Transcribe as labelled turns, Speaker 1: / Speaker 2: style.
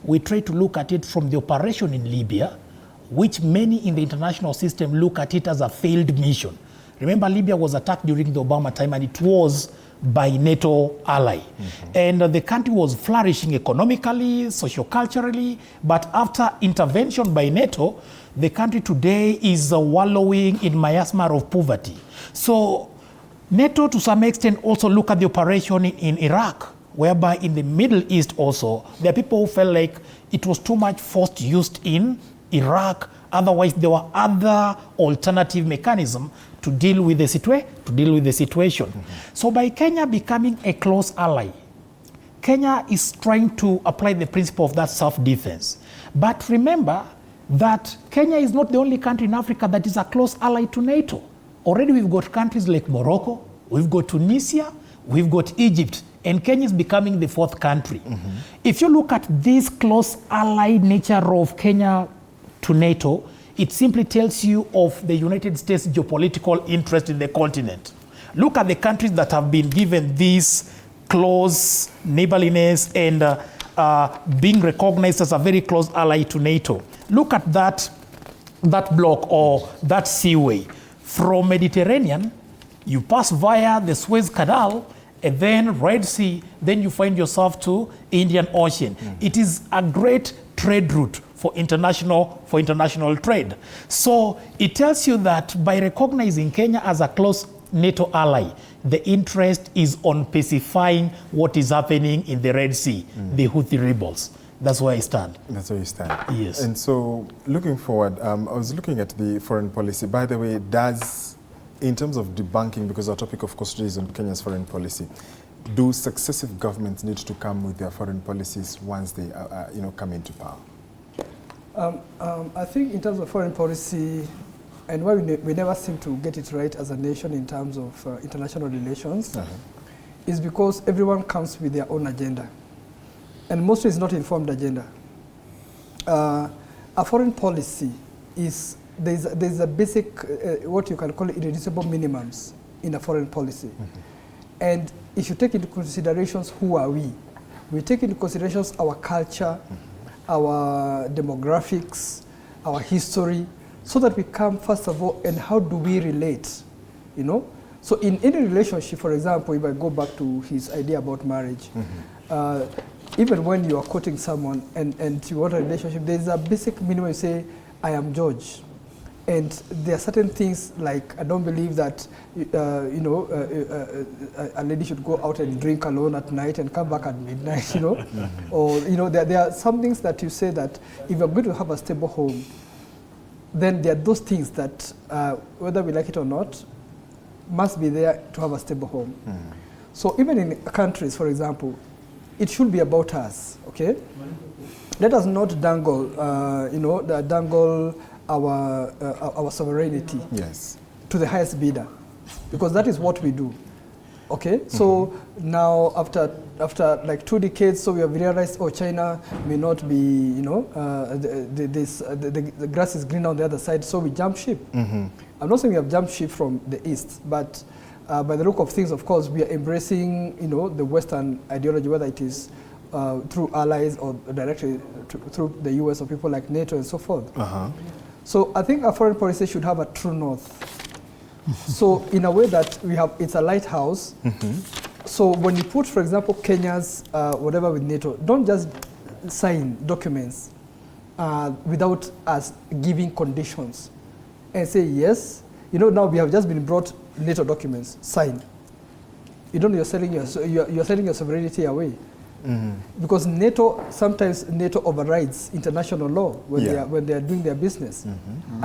Speaker 1: we try to look at it from the operation in Libya, which many in the international system look at it as a failed mission. Remember, Libya was attacked during the Obama time, and it was by NATO ally. And the country was flourishing economically, socio-culturally, but after intervention by NATO, the country today is wallowing in miasma of poverty. So NATO, to some extent, also look at the operation in Iraq, whereby in the Middle East also, there are people who felt like it was too much force used in Iraq. Otherwise, there were other alternative mechanisms to deal with the situation. So by Kenya becoming a close ally, Kenya is trying to apply the principle of that self-defense. But remember that Kenya is not the only country in Africa that is a close ally to NATO. Already we've got countries like Morocco, we've got Tunisia, we've got Egypt, and Kenya is becoming the fourth country. If you look at this close ally nature of Kenya to NATO, it simply tells you of the United States' geopolitical interest in the continent. Look at the countries that have been given this close neighborliness and being recognized as a very close ally to NATO. Look at that block or that seaway. From Mediterranean, you pass via the Suez Canal, and then Red Sea, then you find yourself to Indian Ocean. It is a great trade route for international trade. So it tells you that by recognizing Kenya as a close NATO ally, the interest is on pacifying what is happening in the Red Sea, the Houthi rebels. That's where I stand.
Speaker 2: That's where you stand.
Speaker 1: Yes.
Speaker 2: And so looking forward, I was looking at the foreign policy. By the way, in terms of debunking, because our topic of course today is on Kenya's foreign policy, do successive governments need to come with their foreign policies once they come into power?
Speaker 3: I think in terms of foreign policy, and why we never seem to get it right as a nation in terms of international relations, is because everyone comes with their own agenda. And mostly it's not informed agenda. A foreign policy is, there's a basic, what you can call irreducible minimums in a foreign policy. And if you take into considerations who are we take into considerations our culture, our demographics, our history, so that we come first of all, and how do we relate, So in any relationship, for example, if I go back to his idea about marriage, even when you are courting someone and you want a relationship, there's a basic minimum. You say, I am George. And there are certain things like, I don't believe that, a lady should go out and drink alone at night and come back at midnight, Or, there are some things that you say that if you're going to have a stable home, then there are those things that, whether we like it or not, must be there to have a stable home. So even in countries, for example, it should be about us, okay? Let us not dangle, dangle our sovereignty to the highest bidder, because that is what we do, okay? So now after like 2 decades, so we have realized, China may not be, the grass is green on the other side, so we jump ship. I'm not saying we have jumped ship from the east, but by the look of things, of course, we are embracing, the Western ideology, whether it is through allies or directly through the US or people like NATO and so forth. So I think our foreign policy should have a true north. So in a way that it's a lighthouse. So when you put, for example, Kenya's whatever with NATO, don't just sign documents without us giving conditions and say yes. Now we have just been brought NATO documents, sign. You're selling your sovereignty away. Because sometimes NATO overrides international law when they are doing their business. And